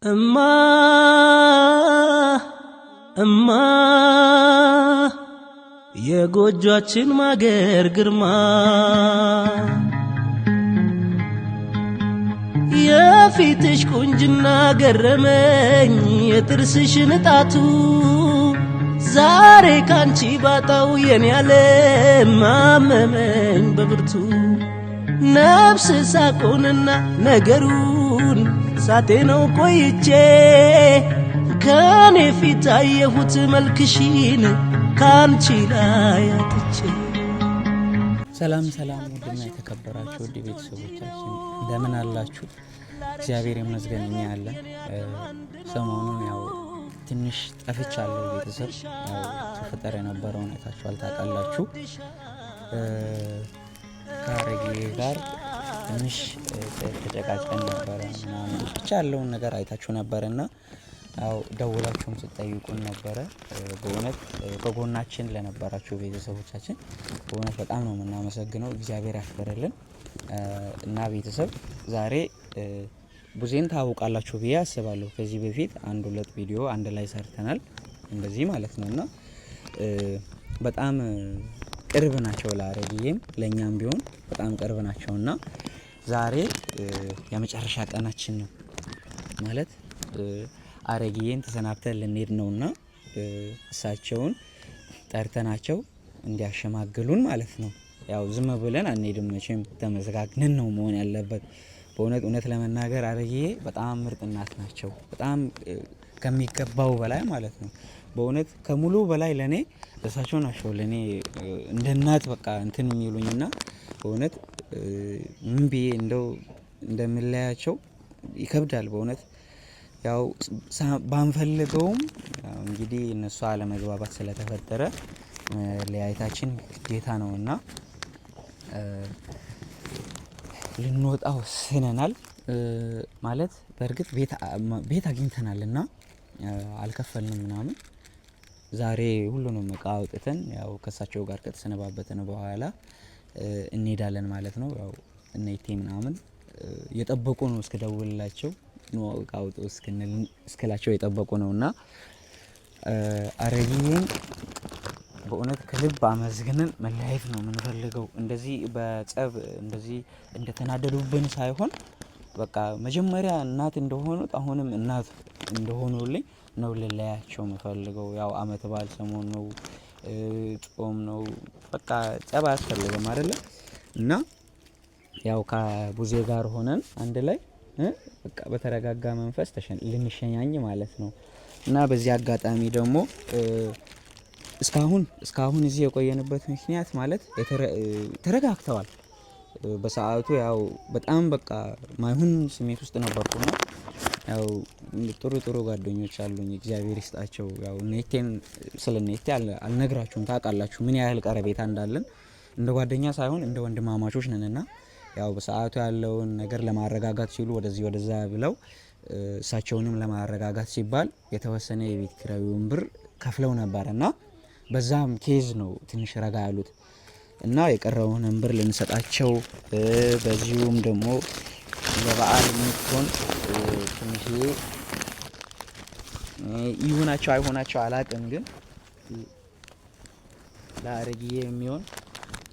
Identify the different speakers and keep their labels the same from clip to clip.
Speaker 1: እማ የጎጆአችን ማገር ግርማ የፊትሽ ቁንጅና ገረመኝ የጥርስሽ ንጣቱ ዛሬ ካንቺ ባጣው የኔ ዓለም አመመኝ በብርቱ ነፍስ ሳቆንና ነገሩን ሳቴነው ቆይቼ ከኔ ፊት አየሁት መልክሽን ካንቺ ላይ አጥቼ።
Speaker 2: ሰላም ውድና የተከበራችሁ ውድ ቤተሰቦቻችን እንደምን አላችሁ? እግዚአብሔር ይመስገን እኛ ያለን። ሰሞኑን ያው ትንሽ ጠፍቻለሁ ቤተሰብ። ያው ተፈጠረ የነበረው ሁኔታችኋል ታውቃላችሁ። ከአረጌ ጋር ትንሽ ተጨቃጭቀን ነበረ ምናምን ብቻ ያለውን ነገር አይታችሁ ነበርና ያው ደውላችሁም ስትጠይቁን ነበረ። በእውነት በጎናችን ለነበራችሁ ቤተሰቦቻችን በእውነት በጣም ነው የምናመሰግነው። እግዚአብሔር ያክብርልን እና ቤተሰብ ዛሬ ቡዜን ታውቃላችሁ ብዬ አስባለሁ። ከዚህ በፊት አንድ ሁለት ቪዲዮ አንድ ላይ ሰርተናል እንደዚህ ማለት ነውና በጣም ቅርብ ናቸው ለአረጌም ለኛም ቢሆን በጣም ቅርብ ናቸውና ዛሬ የመጨረሻ ቀናችን ነው ማለት አረጌን ተሰናብተን ልንሄድ ነውና እሳቸውን ጠርተናቸው እንዲያሸማግሉን ማለት ነው። ያው ዝም ብለን አንሄድም መቼም ተመዘጋግነን ነው መሆን ያለበት። በእውነት ለመናገር አረጌ በጣም ምርጥ እናት ናቸው። በጣም ከሚገባው በላይ ማለት ነው። በእውነት ከሙሉ በላይ ለኔ እሳቸው ናቸው ለኔ እንደ እናት በቃ እንትን የሚሉኝና በእውነት ምን ብዬ እንደው እንደምለያቸው ይከብዳል በእውነት። ያው ባንፈልገውም እንግዲህ እነሱ አለመግባባት ስለተፈጠረ ለያይታችን ግዴታ ነውና ልንወጣ ወስነናል። ማለት በእርግጥ ቤት አግኝተናልና አልከፈልንም ምናምን። ዛሬ ሁሉንም እቃ አውጥተን ያው ከሳቸው ጋር ከተሰነባበተን በኋላ እንሄዳለን ማለት ነው። ያው እነይቴ ምናምን የጠበቁ ነው እስከደውልላቸው ነው እቃ አውጡ እስከላቸው የጠበቁ ነውና አረጌን በእውነት ከልብ አመስግነን መለያየት ነው የምንፈልገው። እንደዚህ በጸብ እንደዚህ እንደተናደዱብን ሳይሆን በቃ መጀመሪያ እናት እንደሆኑት አሁንም እናት እንደሆኑልኝ ነው ልለያቸው የምፈልገው። ያው አመት በዓል ሰሞን ነው፣ ጾም ነው፣ በቃ ጸብ አያስፈልግም አይደለ? እና ያው ከቡዜ ጋር ሆነን አንድ ላይ በቃ በተረጋጋ መንፈስ ልንሸኛኝ ማለት ነው። እና በዚህ አጋጣሚ ደግሞ እስካሁን እዚህ የቆየንበት ምክንያት ማለት ተረጋግተዋል። በሰዓቱ ያው በጣም በቃ ማይሁን ስሜት ውስጥ ነበርኩና ያው ጥሩ ጓደኞች አሉኝ እግዚአብሔር ይስጣቸው። ያው ኔቴን ስለኔቴ አልነግራችሁም ታውቃላችሁ ምን ያህል ቀረቤታ እንዳለን። እንደ ጓደኛ ሳይሆን እንደ ወንድማማቾች ነንና ያው በሰዓቱ ያለውን ነገር ለማረጋጋት ሲሉ ወደዛ ብለው እሳቸውንም ለማረጋጋት ሲባል የተወሰነ የቤት ኪራዩን ብር ከፍለው ነበርና በዛም ኬዝ ነው ትንሽ ረጋ ያሉት እና የቀረውን ብር ልንሰጣቸው በዚሁም ደግሞ ለበዓል ምትሆን ትንሽ ይሁናቸው አይሆናቸው አላቅም፣ ግን ለአረጌ የሚሆን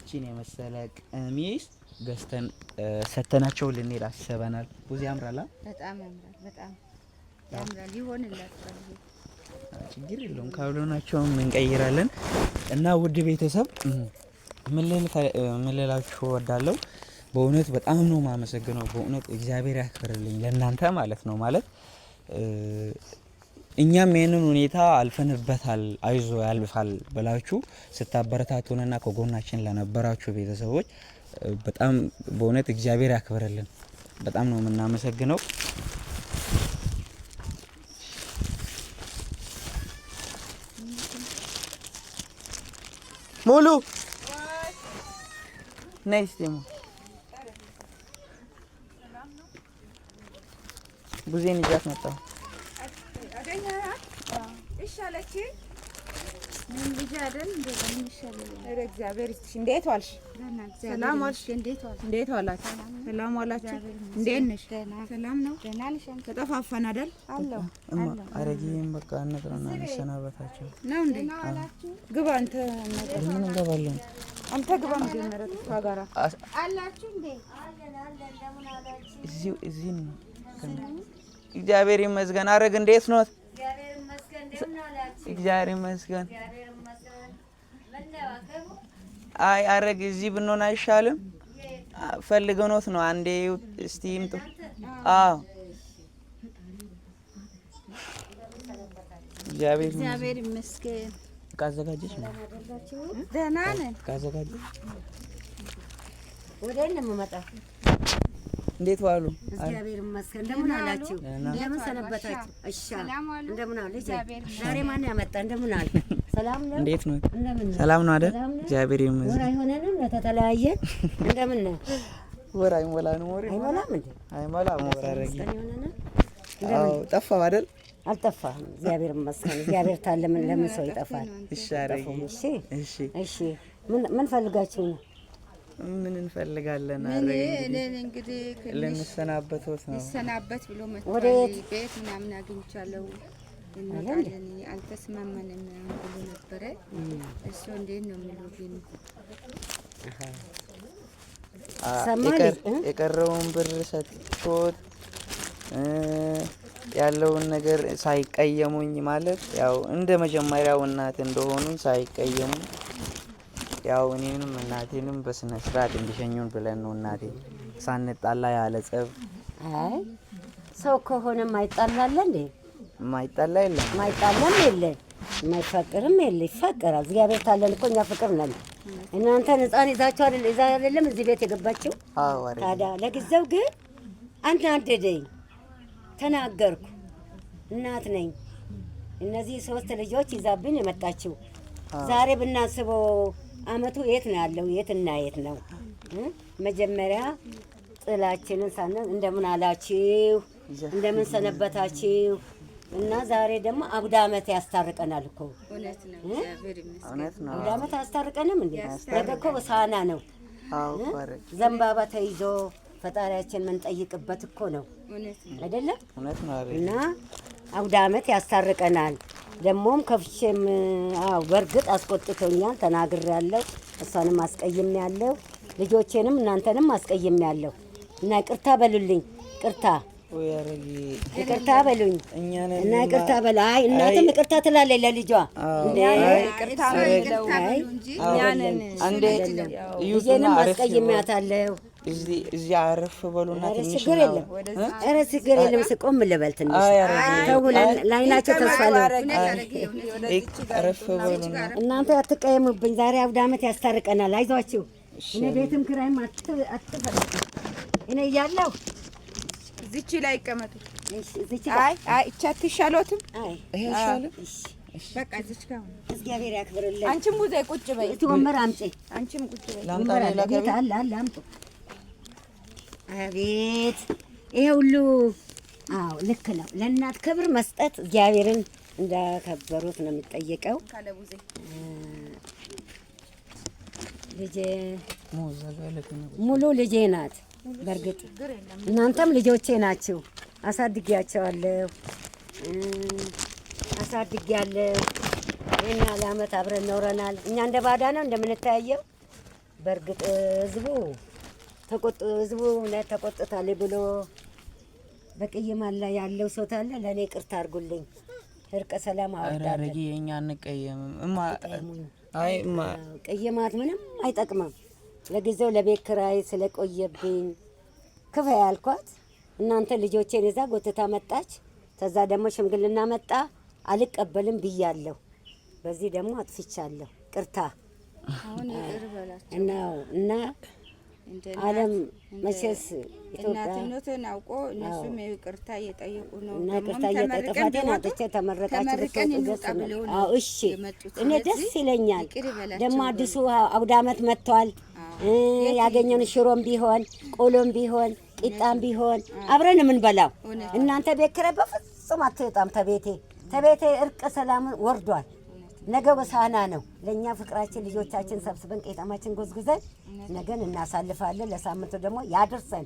Speaker 2: እቺን የመሰለ ቀሚስ ገዝተን ሰተናቸው ልንሄድ አስበናል። ብዙ ያምራል፣
Speaker 3: በጣም ያምራል። ይሆንላችኋል፣
Speaker 2: ችግር የለውም። ካልሆናቸውም እንቀይራለን። እና ውድ ቤተሰብ ምን ልላችሁ እወዳለሁ፣ በእውነት በጣም ነው የማመሰግነው። በእውነት እግዚአብሔር ያክብርልኝ ለእናንተ ማለት ነው። ማለት እኛም ይህንን ሁኔታ አልፈንበታል፣ አይዞ ያልፋል ብላችሁ ስታበረታቱንና ከጎናችን ለነበራችሁ ቤተሰቦች በጣም በእውነት እግዚአብሔር ያክብርልን። በጣም ነው የምናመሰግነው። ሙሉ ነይስ ደሞ ቡዜን ይዛት መጣ።
Speaker 3: ምን ልጅ አይደል እንደምን ይሻላል።
Speaker 4: ኧረ እግዚአብሔር ይስጥሽ። እንዴት ዋልሽ? ሰላም ዋልሽ? እንዴት ዋላችሁ? ሰላም ዋላችሁ? እንዴት ነሽ? ሰላም ነው?
Speaker 3: ደህና ነሽ?
Speaker 4: ተጠፋፋን አይደል?
Speaker 3: አለሁ
Speaker 2: እማ አረጊም በቃ እንጥራና እንሰናበታቸው
Speaker 4: ነው እንዴ? ግባ አንተ።
Speaker 2: ምን እንገባለን?
Speaker 4: አንተ ግባ መጀመሪያ ተስፋ ጋራ
Speaker 3: አላችሁ እንዴ?
Speaker 2: እዚህ ነው። እግዚአብሔር ይመስገን። አረግ እንዴት ነው? እግዚአብሔር ይመስገን። አይ አረግ እዚህ ብንሆን አይሻልም? ፈልገውት ነው። አንዴ እስቲ ይምጡ። አዎ እግዚአብሔር
Speaker 3: ይመስገን።
Speaker 2: ካዘጋጀሽ ነው?
Speaker 3: ደህና ነን።
Speaker 2: ካዘጋጀሽ
Speaker 5: ወደ እነ መመጣ
Speaker 2: እንዴት ዋሉ?
Speaker 5: እግዚአብሔር ይመስገን። እንደምን አላችሁ? እንደምን ሰነበታችሁ? እሺ እንደምን አሉ? ዛሬ ማን ያመጣ? እንደምን አሉ? ሰላም ነው?
Speaker 2: እንዴት ነው? ሰላም ነው አይደል? እግዚአብሔር ይመስገን።
Speaker 5: ወር አይሆነንም ለተተለያየ እንደምን ነው?
Speaker 2: ወር አይሞላንም። ወር
Speaker 5: አይሞላም እንዴ?
Speaker 2: አይሞላም። ወር አረጊ አዎ ጠፋው አይደል?
Speaker 5: አልጠፋም። እግዚአብሔር ይመስገን። እግዚአብሔር ታለ ለምን ሰው ይጠፋል?
Speaker 2: እሺ አረጊ
Speaker 5: እሺ እሺ ምን ፈልጋችሁ ነው?
Speaker 2: ምን እንፈልጋለን?
Speaker 3: እኔ እንግዲህ
Speaker 2: ልንሰናበቶት ነው።
Speaker 3: ይሰናበት ብሎ መጥቶ ቤት ምናምን አግኝቻለሁ። እንወጣለን አልተስማማንም ብሎ ነበረ። እሱ እንዴት ነው የሚለው ግን
Speaker 2: የቀረውን ብር ሰጥቶት ያለውን ነገር ሳይቀየሙኝ ማለት ያው እንደ መጀመሪያው እናት እንደሆኑ ሳይቀየሙኝ ያው እኔንም እናቴንም በስነ ስርዓት እንዲሸኙን ብለን ነው። እናቴ ሳንጣላ ያለ ጸብ።
Speaker 5: አይ ሰው ከሆነ ማይጣላል እንዴ?
Speaker 2: ማይጣላ የለም፣
Speaker 5: ማይጣላም የለ፣ ማይፈቅርም የለ። ይፈቀራል። እግዚአብሔር ታለን እኮ እኛ ፍቅር ነን። እናንተ ህፃን ይዛችሁ አይደለም እዚህ ቤት የገባችሁ?
Speaker 2: አዎ።
Speaker 5: ታዲያ ለጊዜው ግን አናደደኝ፣ ተናገርኩ። እናት ነኝ። እነዚህ 3 ልጆች ይዛብን የመጣችው ዛሬ ብናስበው አመቱ የት ነው ያለው? የትና የት ነው? መጀመሪያ ጥላችንን ሳነን እንደምን አላችሁ? እንደምን ሰነበታችሁ? እና ዛሬ ደግሞ አውደ አመት ያስታርቀናል እኮ።
Speaker 3: እውነት ነው። እግዚአብሔር ይመስገን።
Speaker 2: እውነት ነው።
Speaker 5: አውደ አመት አያስታርቀንም እንዴ? ነገ እኮ ሆሳዕና ነው።
Speaker 2: አዎ።
Speaker 5: ዘንባባ ተይዞ ፈጣሪያችን ምን ጠይቅበት እኮ ነው አይደለም?
Speaker 2: እውነት ነው።
Speaker 5: እና አውደ አመት ያስታርቀናል። ደሞም ከፍቼም በርግጥ አስቆጥቶኛል፣ ተናግሬያለሁ። እሷንም አስቀይሜያለሁ፣ ልጆቼንም እናንተንም አስቀይሜያለሁ። እና ይቅርታ በሉልኝ። ይቅርታ በሉኝ እና ይቅርታ በል። አይ እናትም ይቅርታ ትላለች ለልጇ እንዴ?
Speaker 3: ይቅርታ በሉ እንጂ እኛንን
Speaker 5: ልጄንም አስቀይሜያታለሁ።
Speaker 2: እዚህ አረፍ በሉና ትንሽ
Speaker 5: ችግር የለም። ኧረ ችግር የለም። ስቆም ልበል ትንሽ ተው። ላይናቸው ተስፋ ነው።
Speaker 2: አረፍ በሉና
Speaker 5: እናንተ አትቀየሙብኝ። ዛሬ አውደ አመት ያስታርቀናል። አይዟችሁ። እኔ ቤትም ክራይም አትፈልጉ። እኔ እያለሁ
Speaker 4: እዚች ላይ ይቀመጡ።
Speaker 5: እዚች
Speaker 4: አይ እቻ አትሻሎትም?
Speaker 5: አይ
Speaker 2: ይሄ አይሻልም?
Speaker 4: በቃ እዚች ጋር
Speaker 5: እግዚአብሔር ያክብርልኝ።
Speaker 4: አንቺም ጉዜ ቁጭ በይ።
Speaker 5: እቲ ወንበር አምጪ።
Speaker 4: አንቺም ቁጭ በይ።
Speaker 2: ላምጣ ሌላ ከቤት
Speaker 5: አለ አምጡ። አቤት ይሄ ሁሉ አዎ ልክ ነው። ለእናት ክብር መስጠት እግዚአብሔርን እንዳከበሩት ነው የሚጠየቀው።
Speaker 4: ካለቡዜ
Speaker 5: ልጄ ሙሉ ልጄ ናት። በርግጥ እናንተም ልጆቼ ናችሁ። አሳድጊያቸዋለሁ፣ አሳድጊያለሁ። ይህን ያህል ዓመት አብረን ኖረናል። እኛ እንደ ባዳ ነው እንደምንተያየው። በርግጥ ህዝቡ እውነት ተቆጥታለች ብሎ በቅይማን ላይ ያለው ሰው ታለ። ለእኔ ቅርታ አድርጉልኝ። እርቀ ሰላም አወርዳለሁ።
Speaker 2: የእኛ አንቀየምም።
Speaker 5: ቅይማት ምንም አይጠቅምም። ለጊዜው ለቤት ኪራይ ስለቆየብኝ ክፈ ያልኳት እናንተ ልጆቼን ይዛ ጎትታ መጣች። ከዛ ደግሞ ሽምግልና መጣ። አልቀበልም ብያለሁ። በዚህ ደግሞ አጥፍቻለሁ። ቅርታ
Speaker 3: አሁን ይቅር በላቸው
Speaker 5: እና ዓለም መቼስ
Speaker 3: እናትነትን አውቆ እነሱም ይቅርታ እየጠየቁ ነው።
Speaker 5: እና ቅርታ እየጠፋቴን አጥቼ ተመረቃችሁ ልትወጡ ደስ ነው። አዎ እሺ፣ እኔ ደስ ይለኛል። ደግሞ አዲሱ አውደ አመት መጥቷል። ያገኘውን ሽሮም ቢሆን ቆሎም ቢሆን ቂጣም ቢሆን አብረን የምንበላው። እናንተ ቤት ኪራይ በፍጹም አትወጣም። ተቤቴ እርቀ ሰላም ወርዷል። ነገ ሆሳዕና ነው። ለእኛ ፍቅራችን ልጆቻችን ሰብስበን ቄጠማችን ጎዝጉዘን ነገን እናሳልፋለን። ለሳምንቱ ደግሞ ያድርሰን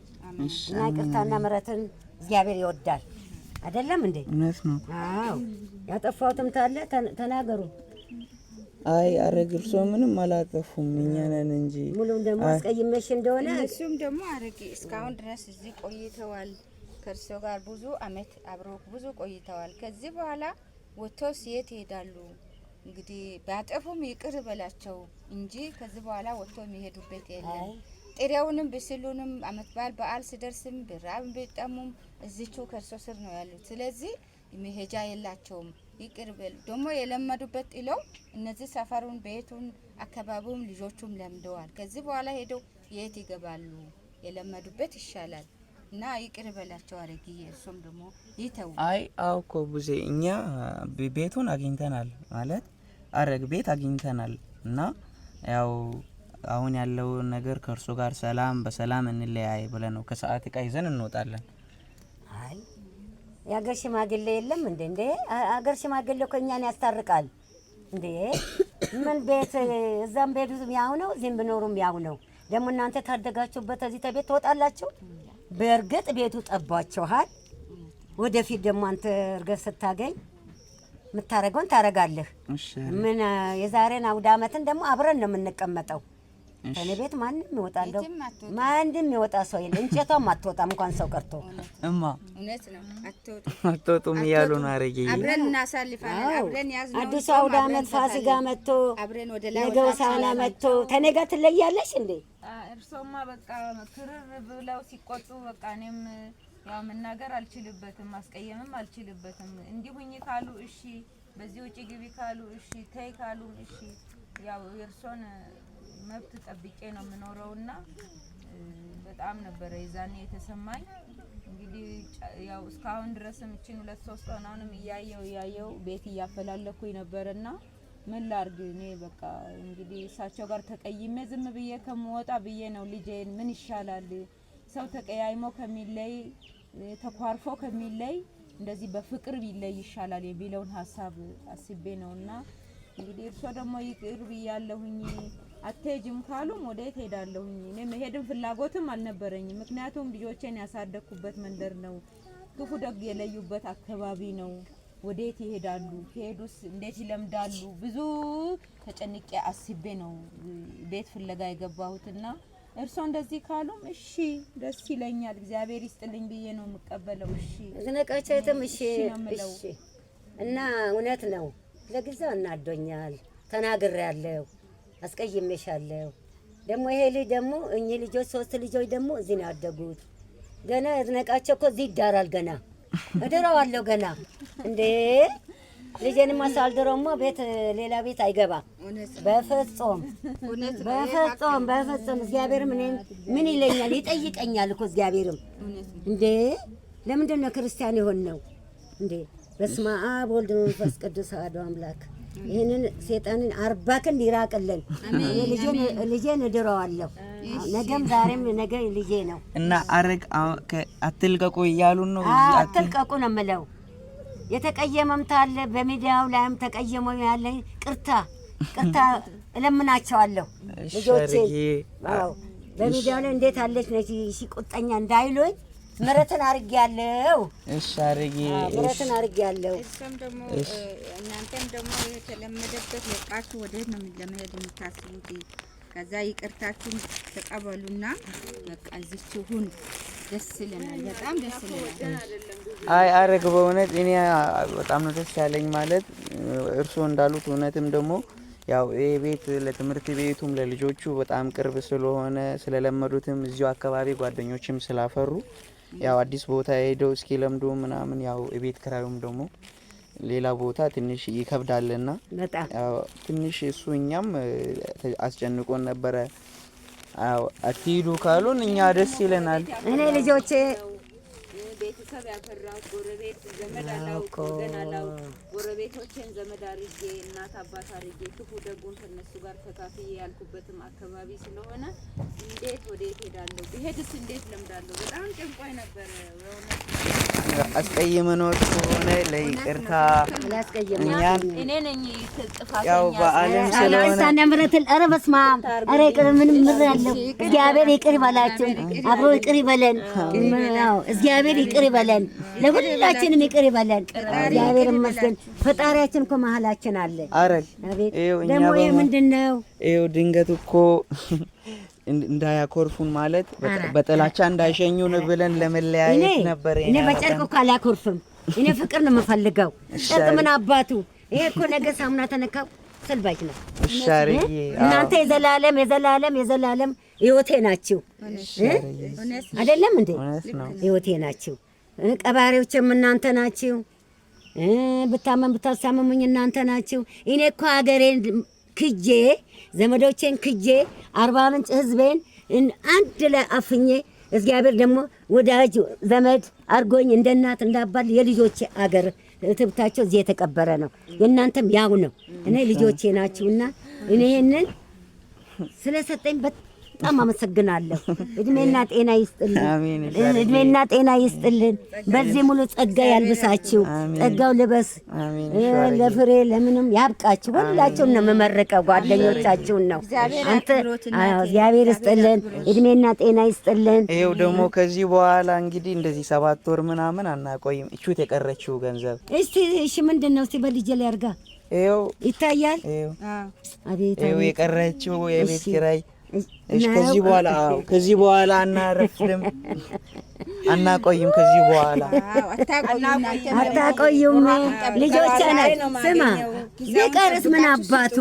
Speaker 5: እና ይቅርታና ምሕረትን እግዚአብሔር ይወዳል አይደለም እንዴ?
Speaker 2: እውነት ነው።
Speaker 5: አዎ ያጠፋሁትም ታለ ተናገሩ።
Speaker 2: አይ አረግ እርሶ ምንም አላጠፉም፣ እኛ ነን እንጂ
Speaker 5: ሙሉም ደግሞ አስቀይመሽ እንደሆነ
Speaker 3: እሱም ደግሞ አረግ እስካሁን ድረስ እዚህ ቆይተዋል። ከእርሶ ጋር ብዙ አመት አብሮ ብዙ ቆይተዋል። ከዚህ በኋላ ወጥተው የት ይሄዳሉ? እንግዲህ ባጠፉም ይቅር በላቸው እንጂ ከዚህ በኋላ ወጥቶ የሚሄዱበት የለም። ጥሬውንም ብስሉንም አመት በዓል ሲደርስም ብራብም ቢጠሙም እዚቹ ከእርሶ ስር ነው ያሉት። ስለዚህ መሄጃ የላቸውም። ይቅር በል ደግሞ የለመዱበት ጥለው እነዚህ ሰፈሩን፣ ቤቱን፣ አካባቢውን ልጆቹም ለምደዋል። ከዚህ በኋላ ሄደው የት ይገባሉ? የለመዱበት ይሻላል እና ይቅር በላቸው አረግዬ። እርሶም ደግሞ ይተው።
Speaker 2: አይ አውኮ ቡዜ እኛ ቤቱን አግኝተናል ማለት አረግ ቤት አግኝተናል እና ያው አሁን ያለው ነገር ከእርሱ ጋር ሰላም በሰላም እንለያይ ብለን ነው ከሰዓት እቃ ይዘን እንወጣለን።
Speaker 5: አይ የአገር ሽማግሌ የለም እንዴ? እንዴ አገር ሽማግሌ እኮ እኛን ያስታርቃል እንዴ? ምን ቤት እዛም ቤቱ ያው ነው፣ እዚህም ብኖሩም ያው ነው። ደግሞ እናንተ ታደጋችሁበት እዚህ ተቤት ትወጣላችሁ። በእርግጥ ቤቱ ጠባችኋል። ወደፊት ደግሞ አንተ እርገት ስታገኝ የምታረገውን ታረጋለህ። ምን የዛሬን አውደ ዓመትን ደግሞ አብረን ነው የምንቀመጠው። ከኔ ቤት ማንም ይወጣለሁ ማንም ይወጣ ሰው የለ። እንጨቷም አትወጣም እንኳን ሰው ቀርቶ
Speaker 2: እማ
Speaker 3: እውነት ነው።
Speaker 2: አትወጡም እያሉ ነው አረጌ።
Speaker 3: አብረን እናሳልፋለን። አብረን ያዝነው
Speaker 5: አዲስ አውደ ዓመት ፋሲካ መጥቶ
Speaker 3: አብረን ወደ ላይ
Speaker 5: ነገ ሆሳዕና መጥቶ ከኔ ጋር ትለያለሽ እንዴ?
Speaker 4: እርሶማ በቃ ክርር ብለው ሲቆጡ በቃ እኔም ያው መናገር አልችልበትም፣ ማስቀየምም አልችልበትም። እንዲሁኝ ካሉ እሺ፣ በዚህ ውጪ ግቢ ካሉ እሺ፣ ተይ ካሉ እሺ። ያው የእርሶን መብት ጠብቄ ነው የምኖረውና በጣም ነበረ የዛኔ የተሰማኝ። እንግዲህ ያው እስካሁን ድረስም እቺን 2-3 ቀናንም እያየው ቤት እያፈላለኩኝ ነበርና ምን ላርግ እኔ በቃ እንግዲህ እሳቸው ጋር ተቀይሜ ዝም ብዬ ከመወጣ ብዬ ነው ልጄን ምን ይሻላል ሰው ተቀያይሞ ከሚለይ ተኳርፎ ከሚለይ እንደዚህ በፍቅር ቢለይ ይሻላል የሚለውን ሀሳብ አስቤ ነውና እንግዲህ እርሶ ደግሞ ይቅር ብያለሁኝ። አትሄጂም ካሉም ወዴት ሄዳለሁኝ? እኔ መሄድም ፍላጎትም አልነበረኝም። ምክንያቱም ልጆቼን ያሳደግኩበት መንደር ነው፣ ክፉ ደግ የለዩበት አካባቢ ነው። ወዴት ይሄዳሉ? ከሄዱስ እንዴት ይለምዳሉ? ብዙ ተጨንቄ አስቤ ነው ቤት ፍለጋ የገባሁትና እርሶ እንደዚህ ካሉም እሺ ደስ ይለኛል፣ እግዚአብሔር ይስጥልኝ ብዬ ነው የምቀበለው። እሺ
Speaker 5: ዝነቃቸውም እሺ እሺ። እና እውነት ነው ለጊዜው እናዶኛል፣ ተናግሬያለሁ፣ አስቀይሜሻለሁ። ደግሞ ይሄ ልጅ ደግሞ እኚህ ልጆች 3 ልጆች ደግሞ እዚህ ነው ያደጉት። ገና ዝነቃቸው እኮ እዚህ ይዳራል። ገና እድረዋለሁ ገና እንዴ ልጄንማ ሳልድረውማ ቤት ሌላ ቤት አይገባም። በፍጹም በፍጹም በፍጹም። እግዚአብሔርም እኔን ምን ይለኛል ይጠይቀኛል እኮ እግዚአብሔርም እንዴ ለምንድን ነው ክርስቲያን የሆን ነው እንዴ? በስመ አብ ወልድ መንፈስ ቅዱስ አሐዱ አምላክ። ይህንን ሴጣንን 40 ክንድ ይራቅልን። ልጄን እድረዋለሁ ነገም ዛሬም ነገ ልጄ ነው
Speaker 2: እና አረግ አትልቀቁ እያሉን ነው።
Speaker 5: አትልቀቁ ነው የምለው። የተቀየመም ታለ በሚዲያው ላይም ተቀየመው ያለ ቅርታ እለምናቸዋለሁ ልጆቼ። አዎ በሚዲያው ላይ እንዴት አለች ነች ሲቆጣኛ እንዳይሉኝ ምረትን አርጊያለሁ።
Speaker 2: እሺ አርጊ
Speaker 5: ምረትን አርጊያለሁ።
Speaker 3: እሱም ደግሞ እናንተም ደግሞ የተለመደበት ለቃችሁ ወዴት ነው ለመሄድ የምታስቡት? ከዛ ይቅርታችሁን ተቀበሉና በቃ እዚች ሁን። ደስ ይለናል፣ በጣም ደስ ይለናል።
Speaker 2: አይ አረግ በእውነት እኔ በጣም ነው ደስ ያለኝ። ማለት እርሱ እንዳሉት እውነትም ደግሞ ያው ይሄ ቤት ለትምህርት ቤቱም ለልጆቹ በጣም ቅርብ ስለሆነ ስለለመዱትም እዚሁ አካባቢ ጓደኞችም ስላፈሩ ያው አዲስ ቦታ ሄደው እስኪ ለምዶ ምናምን ያው የቤት ክራዩም ደግሞ ሌላ ቦታ ትንሽ ይከብዳልና ያው ትንሽ እሱ እኛም አስጨንቆን ነበረ። አዎ አትሂዱ ካሉን እኛ ደስ ይለናል።
Speaker 5: እኔ ልጆቼ
Speaker 4: ቤተሰብ ያፈራው ጎረቤት ዘመድ አላውቀው ገና ላው ጎረቤቶችን ዘመድ አርጌ እናት አባት አርጌ ክፉ ደጉን ከነሱ ጋር ተካፍዬ ያልኩበትም አካባቢ ስለሆነ እንዴት ወዴት ሄዳለሁ? ብሄድስ እንዴት ለምዳለሁ? በጣም ጨንቆኝ ነበር።
Speaker 2: አስቀይመኖት ከሆነ ለይቅርታ እኛን
Speaker 4: እኔ ነኝ ጥፋተኛ።
Speaker 2: ያው በዓለም ስለሆነ
Speaker 5: አላሳና ምረትን ኧረ በስመ አብ ኧረ ይቅር ምንም ምር ያለው እግዚአብሔር ይቅር ይበላችሁ፣ አብሮ ይቅር ይበለን። ያው እግዚአብሔር ይቅር ይበለን፣ ለሁላችንም ይቅር ይበለን። እግዚአብሔር ይመስገን። ፈጣሪያችን እኮ መሀላችን አለ።
Speaker 2: አረግ
Speaker 5: ደግሞ ይሄ ምንድነው?
Speaker 2: ይኸው ድንገት እኮ እንዳያኮርፉን ማለት በጥላቻ እንዳይሸኙን ብለን ለመለያየት ነበር።
Speaker 5: እኔ በጨርቅ እኮ አላኮርፍም። እኔ ፍቅር ነው የምፈልገው። ጨርቅ ምን አባቱ? ይሄ እኮ ነገ ሳሙና ተነካው ሰልባጅ ነው። እናንተ የዘላለም የዘላለም የዘላለም ህይወቴ ናችሁ አይደለም እንዴ? ህይወቴ ናችሁ። ቀባሪዎችም እናንተ ናችሁ። ብታመም ብታሳመሙኝ እናንተ ናችሁ። እኔ እኮ ሀገሬን ክጄ ዘመዶቼን ክጄ 40 ምንጭ ህዝቤን አንድ ላይ አፍኜ እግዚአብሔር ደግሞ ወዳጅ ዘመድ አርጎኝ እንደ እናት እንዳባል የልጆቼ አገር ትብታቸው እዚህ የተቀበረ ነው። የእናንተም ያው ነው። እኔ ልጆቼ ናችሁና እኔ ይሄንን ስለሰጠኝ በጣም አመሰግናለሁ። እድሜና ጤና ይስጥልን። እድሜና ጤና ይስጥልን። በዚህ ሙሉ ጸጋ ያልብሳችሁ። ጸጋው ልበስ ለፍሬ ለምንም ያብቃችሁ። ሁላችሁን ነው የምመርቀው። ጓደኞቻችሁን ነው። አንተ እግዚአብሔር ይስጥልን። እድሜና ጤና ይስጥልን።
Speaker 2: ይኸው ደግሞ ከዚህ በኋላ እንግዲህ እንደዚህ 7 ወር ምናምን አናቆይም። እቹት የቀረችው ገንዘብ
Speaker 5: እስቲ እሺ ምንድን ነው? እስቲ በልጄ ላይ አድርጋ
Speaker 2: ይኸው
Speaker 5: ይታያል።
Speaker 2: አቤት ይኸው የቀረችው የቤት ኪራይ እሺ ከዚህ በኋላ አናረፍድም፣ አናቆይም። ከዚህ በኋላ
Speaker 5: አታቆዩም። ልጆች ናቸው። ስማ ቢቀርስ ምን አባቱ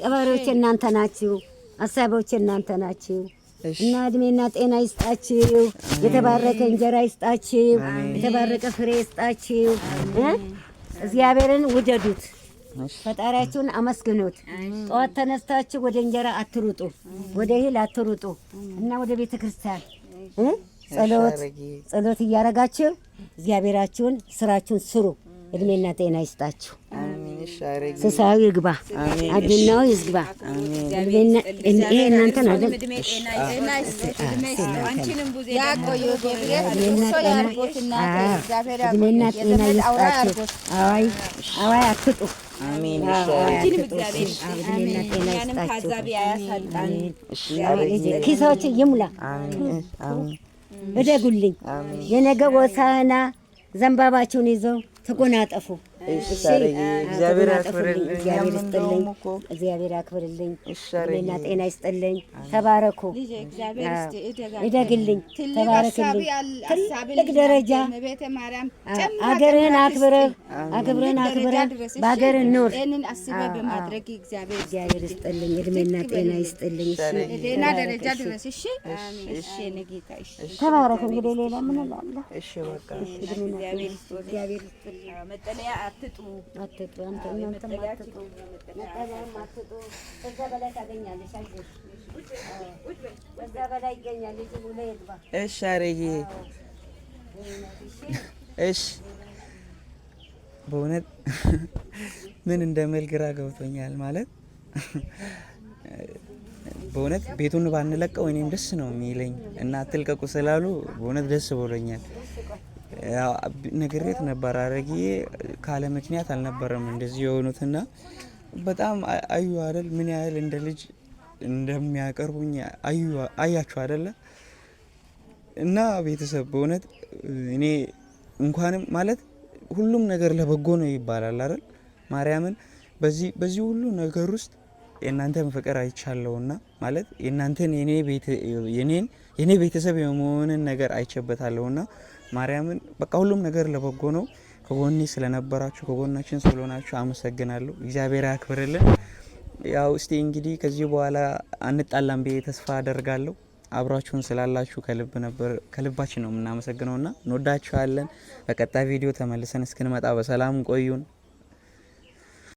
Speaker 5: ቀባሪዎች እናንተ ናችሁ፣ አሳቢዎች እናንተ ናችሁ። እና እድሜና ጤና ይስጣችሁ፣ የተባረከ እንጀራ ይስጣችሁ፣ የተባረከ ፍሬ ይስጣችሁ። እግዚአብሔርን ውደዱት፣ ፈጣሪያችሁን አመስግኑት። ጠዋት ተነስታችሁ ወደ እንጀራ አትሩጡ፣ ወደ እህል አትሩጡ እና ወደ ቤተ ክርስቲያን ጸሎት እያረጋችሁ እግዚአብሔራችሁን ስራችሁን ስሩ። እድሜና ጤና ይስጣችሁ። ስሳዊ ይግባ፣ አድናው ይግባ። ይሄ እናንተን አይደል? እድሜና ጤና ይስጣችሁ። አዋይ አትጡ። አሜን። ኪሳዎች ይሙላ። እደጉልኝ። የነገ ሆሳዕና ዘንባባችሁን ይዘው ተጎናጠፉ።
Speaker 2: እግዚአብሔር ያክብርልኝ።
Speaker 5: እግዚአብሔር ያክብርልኝ። እድሜና ጤና ይስጥልኝ። ተባረኩ። እደግልኝ። ተባረክልኝ። ትልቅ ደረጃ አገርህን አክብረህ በአገርህ ኑር። እግዚአብሔር ይስጥልኝ። እድሜና ጤና ይስጥልኝ። ተባረኩ። እንግዲህ ሌላ ምን እላለሁ?
Speaker 4: አትጡ
Speaker 5: አንተ እናንተም አትጡ፣ መጠለያም አትጡ። ከዛ በላይ ታገኛለሽ። አይዞሽ፣ ከዛ በላይ ይገኛል። ልጅ ብሎ ይግባ።
Speaker 2: እሺ አረጌ፣ እሺ። በእውነት ምን እንደምል ግራ ገብቶኛል። ማለት በእውነት ቤቱን ባንለቀው እኔም ደስ ነው የሚለኝ እና አትልቀቁ ስላሉ በእውነት ደስ ብሎኛል። ነግሬት ነበር አረጌ ካለ ምክንያት አልነበረም እንደዚህ የሆኑትና በጣም አዩ አይደል ምን ያህል እንደ ልጅ እንደሚያቀርቡኝ አያችሁ አይደለ? እና ቤተሰብ በእውነት እኔ እንኳንም ማለት ሁሉም ነገር ለበጎ ነው ይባላል አይደል? ማርያምን በዚህ ሁሉ ነገር ውስጥ የእናንተን ፍቅር አይቻለሁና ማለት የእናንተን የኔ ቤተሰብ የመሆንን ነገር አይቼበታለሁና ማርያምን በቃ ሁሉም ነገር ለበጎ ነው። ከጎኔ ስለነበራችሁ ከጎናችን ስለሆናችሁ አመሰግናለሁ። እግዚአብሔር ያክብርልን። ያው እስቲ እንግዲህ ከዚህ በኋላ አንጣላም ብዬ ተስፋ አደርጋለሁ። አብራችሁን ስላላችሁ ከልባችን ነው የምናመሰግነውና እንወዳችኋለን። በቀጣይ ቪዲዮ ተመልሰን እስክንመጣ በሰላም ቆዩን።